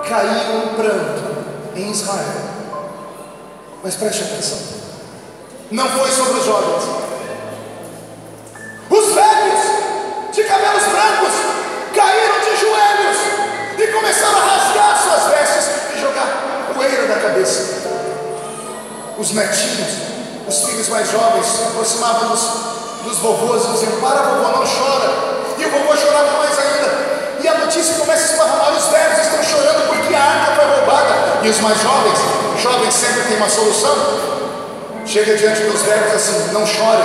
caiu um pranto em Israel. Mas preste atenção, não foi sobre os jovens. Os velhos de cabelos brancos caíram de joelhos e começaram a rasgar suas vestes e jogar poeira da cabeça. Os netinhos, os filhos mais jovens, se aproximavam dos vovôs e diziam: para, vovô, não chora. E o vovô chorava mais ainda. E a notícia começa a esparramar: os velhos estão chorando porque a arca foi roubada. E os mais jovens, sempre tem uma solução. Chega diante dos velhos assim: não chore,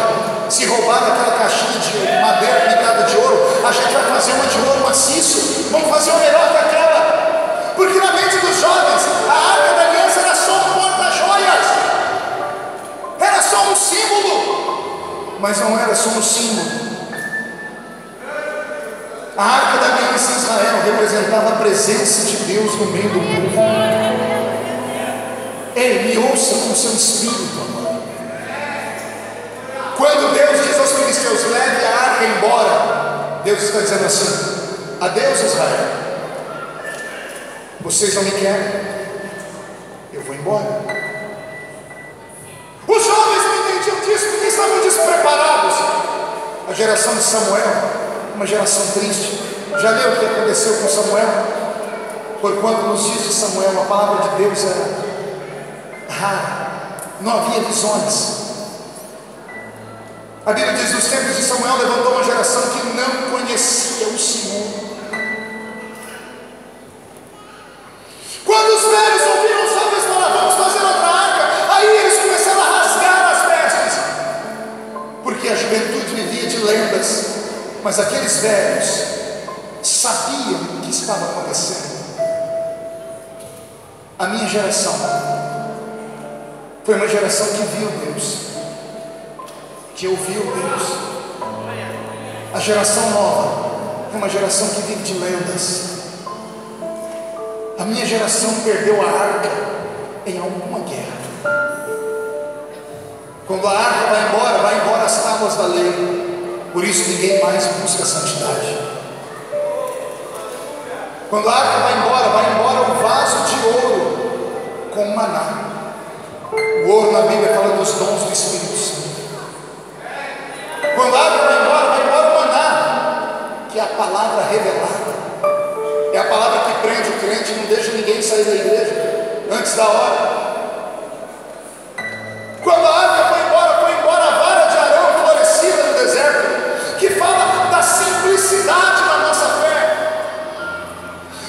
se roubaram aquela caixinha de madeira pintada de ouro, a gente vai fazer uma de ouro maciço, vamos fazer uma melhor que aquela. Porque na mente dos jovens, a arca da aliança era só um porta-joias, era só um símbolo, mas não era só um símbolo. A arca da aliança em Israel representava a presença de Deus no meio do povo. Ei, me ouça com o seu espírito, amado. Quando Deus diz aos filisteus: leve a arca embora, Deus está dizendo assim: adeus, Israel, vocês não me querem, eu vou embora. Os jovens não entendiam disso porque estavam despreparados. A geração de Samuel, uma geração triste. Já leu o que aconteceu com Samuel? Porquanto nos dias de Samuel a palavra de Deus era rara, não havia visões. A Bíblia diz: nos tempos de Samuel levantou uma geração que não conhecia o Senhor. Quando os velhos ouviram os jovens falar: vamos fazer outra arca, aí eles começaram a rasgar as vestes, porque a juventude vivia de lendas, mas aqueles velhos sabiam o que estava acontecendo. A minha geração foi uma geração que viu Deus, que ouviu Deus. A geração nova é uma geração que vive de lendas. A minha geração perdeu a arca em alguma guerra. Quando a arca vai embora as tábuas da lei. Por isso ninguém mais busca a santidade. Quando a arca vai embora o vaso de ouro com maná. O ouro na Bíblia fala dos dons do Espírito Santo. Quando a arca vai embora o maná, que é a palavra revelada. É a palavra que prende o crente e não deixa ninguém sair da igreja antes da hora. Quando a arca foi embora a vara de Arão florescida no deserto, que fala da simplicidade da nossa fé.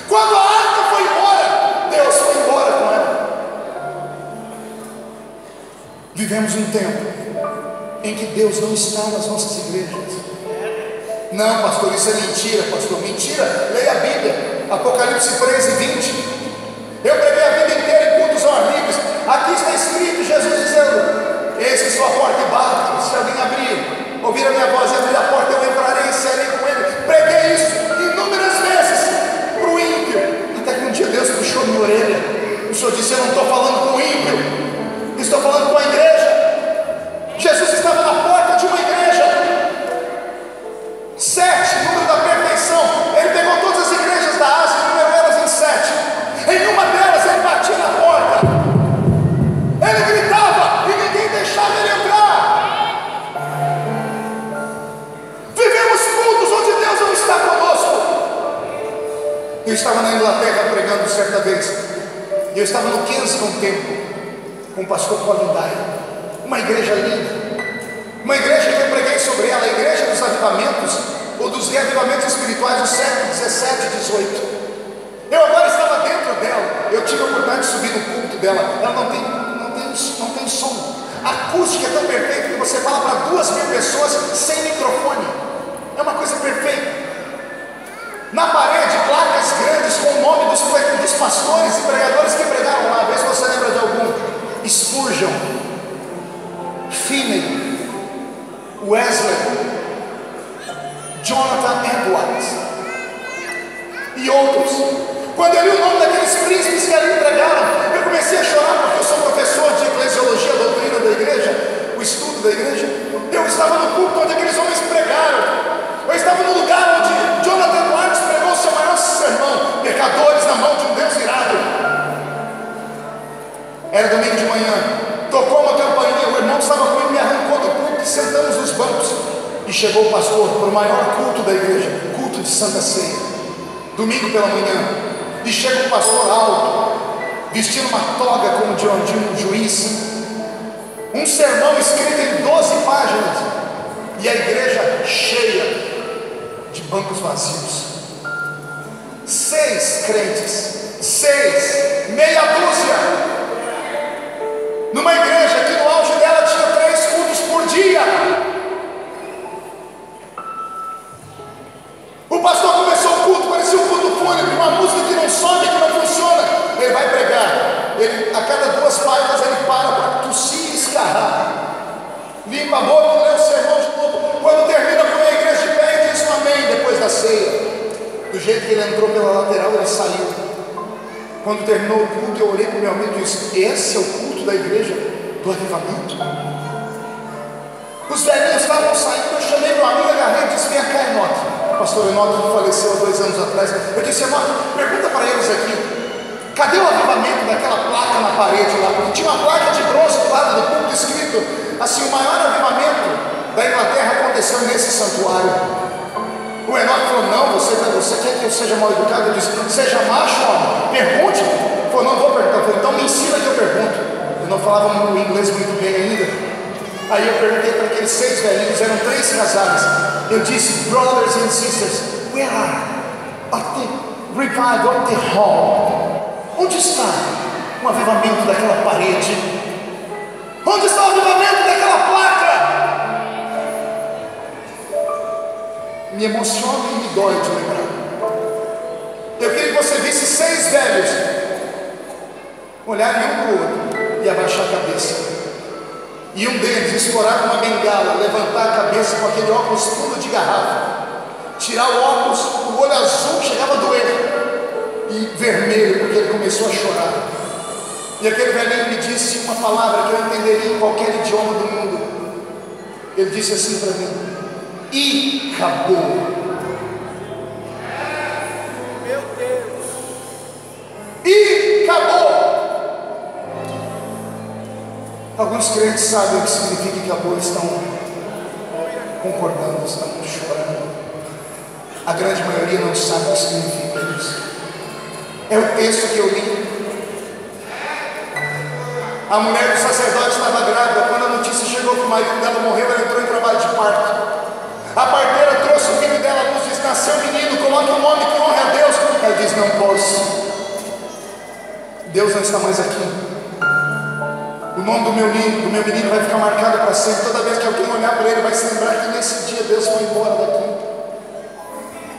Quando a arca foi embora, Deus foi embora com ela. Vivemos um tempo em que Deus não está nas nossas igrejas. Não, pastor, isso é mentira, pastor. Mentira, leia a Bíblia. Apocalipse 13, 20. Eu preguei a vida inteira em cultos ao ar livre. Aqui está escrito, Jesus dizendo: eis que sou a porta e bato. Se alguém abrir, ouvir a minha voz e abrir a porta, eu entrarei e cearei com ele. Preguei isso inúmeras vezes para o ímpio, até que um dia Deus puxou minha orelha. O Senhor disse: eu não estou falando com o ímpio, estou falando com a igreja. Jesus estava na porta de uma igreja. 7, número da perfeição. Ele pegou todas as igrejas da Ásia e numerou elas em 7. Em uma delas ele batia na porta, ele gritava e ninguém deixava ele entrar. Vivemos cultos onde Deus não está conosco. Eu estava na Inglaterra pregando certa vez, e eu estava no Kensington Temple com o pastor Colin Dyer. Uma igreja linda, uma igreja que eu preguei sobre ela, a igreja dos avivamentos, ou dos reavivamentos espirituais do século 17 e 18. Eu agora estava dentro dela, eu tive a oportunidade de subir no culto dela. Ela não tem som, a acústica é tão perfeita que você fala para 2.000 pessoas sem microfone, é uma coisa perfeita. Na parede, placas grandes com o nome dos pastores e pregadores que pregaram lá. Vê se você lembra de algum: Spurgeon, Finney, Wesley, Jonathan Edwards e outros. Quando eu li o nome daqueles príncipes que ali pregaram, eu comecei a chorar, porque eu sou professor de eclesiologia, a doutrina da igreja, o estudo da igreja. Eu estava no culto onde aqueles homens pregaram. Eu estava no lugar onde Jonathan Edwards pregou o seu maior sermão: pecadores na mão de um Deus irado. Era domingo de manhã, tocou uma campainha, o irmão que estava comigo me arrancou do culto e sentamos nos bancos. E chegou o pastor para o maior culto da igreja, culto de Santa Ceia, domingo pela manhã. E chega o pastor alto, vestindo uma toga como de um juiz, um sermão escrito em 12 páginas, e a igreja cheia de bancos vazios. 6 crentes, 6, meia dúzia, numa igreja que no auge dela tinha 3 cultos por dia. O pastor começou o culto, parecia um culto fúnebre, uma música que não sobe, que não funciona. Ele vai pregar, a cada 2 páginas ele para tossir e escarrar, limpa a boca, lê o sermão de novo. Quando termina, põe a igreja de pé e diz um amém depois da ceia. Do jeito que ele entrou pela lateral, ele saiu. Quando terminou o culto, eu olhei para o meu amigo e disse: esse é o culto da igreja do avivamento? Os velhinhos estavam saindo, eu chamei meu amigo, agarrei e disse: vem cá, Enoque. O pastor Enoque faleceu há 2 anos atrás. Eu disse: Enoque, pergunta para eles aqui, cadê o avivamento daquela placa na parede lá? Porque tinha uma placa de bronze do lado do culto escrito assim: o maior avivamento da Inglaterra aconteceu nesse santuário. O Enoque falou: não, você quer que eu seja mal educado? Eu disse: seja macho, homem, pergunte. Ele falou: não vou perguntar. Eu falei: então me ensina que eu pergunto. Eu não falava o inglês muito bem ainda. Aí eu perguntei para aqueles 6 velhinhos, eram 3 casais. Eu disse: brothers and sisters, where are the revival of the hall? Onde está o avivamento daquela parede? Onde está o avivamento daquela placa? Me emociona e me dói de lembrar. Eu queria que você visse 6 velhos olharem um para o outro e abaixar a cabeça. E um deles explorar com uma bengala, levantar a cabeça com aquele óculos fundo de garrafa, tirar o óculos, o olho azul chegava a doer, e vermelho, porque ele começou a chorar. E aquele velhinho me disse uma palavra que eu entenderia em qualquer idioma do mundo. Ele disse assim para mim: e acabou. Meu Deus. E acabou. Alguns crentes sabem o que significa que acabou, estão concordando, estão chorando. A grande maioria não sabe o que significa isso. É o texto que eu li. A mulher do sacerdote estava grávida. Quando a notícia chegou que o marido dela morreu, ela entrou em trabalho de parto. A parteira trouxe o filho dela à luz, diz: nasceu menino, coloque um nome que honre a Deus. Ela diz: não posso, Deus não está mais aqui. O nome do meu menino vai ficar marcado para sempre. Toda vez que alguém olhar para ele, vai se lembrar que nesse dia Deus foi embora daqui.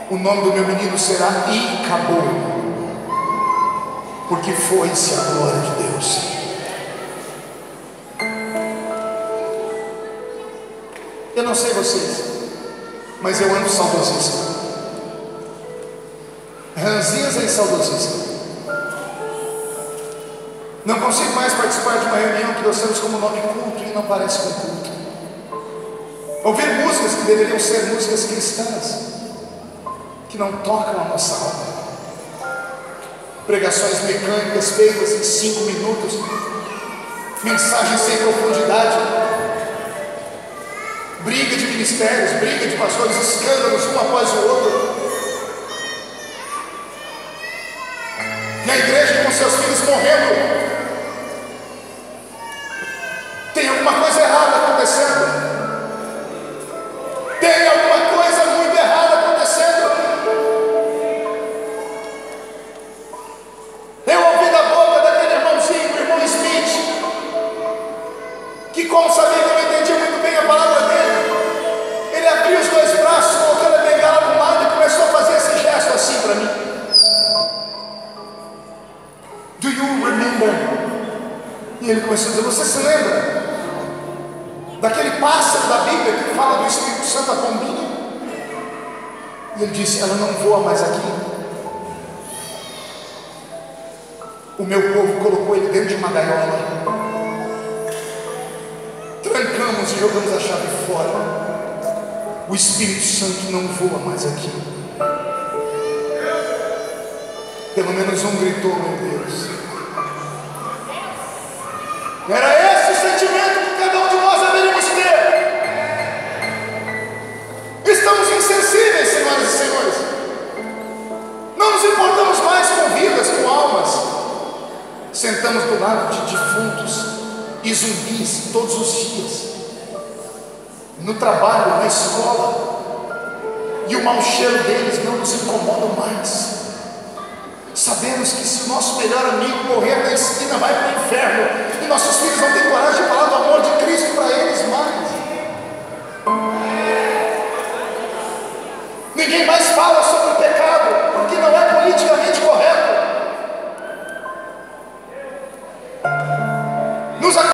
O nome do meu menino será Icabô, porque foi-se a glória de Deus. Eu não sei vocês, mas eu ando saudosista. Ranzinhas em saudosista. Não consigo mais participar de uma reunião que nós temos como nome culto e não parece com culto. Ouvir músicas que deveriam ser músicas cristãs, que não tocam a nossa alma. Pregações mecânicas feitas em 5 minutos, mensagens sem profundidade, briga de ministérios, briga de pastores, escândalos um após o outro. E a igreja com seus filhos morrendo. Tem alguma coisa errada acontecendo. Tem alguma coisa muito errada acontecendo. Eu ouvi da boca daquele irmãozinho, o irmão Smith, que, como sabia que eu não entendia muito bem a palavra dele, ele abriu os 2 braços, colocando a bengala de um lado e começou a fazer esse gesto assim para mim. Do you remember? E ele começou a dizer: você se lembra daquele pássaro da Bíblia que fala do Espírito Santo, a pombinha? E ele disse: ela não voa mais aqui. O meu povo colocou ele dentro de uma gaiola, trancamos e jogamos a chave fora. O Espírito Santo não voa mais aqui. Pelo menos um gritou: meu Deus. Era esse o sentimento que cada um de nós deveríamos ter. Estamos insensíveis, senhoras e senhores. Não nos importamos mais com vidas, com almas. Sentamos do lado de defuntos e zumbis todos os dias, no trabalho, na escola, e o mau cheiro deles não nos incomoda mais. Sabemos que se o nosso melhor amigo morrer na esquina, vai para o inferno, e nossos filhos não têm coragem de falar do amor de Cristo para eles mais. Ninguém mais fala sobre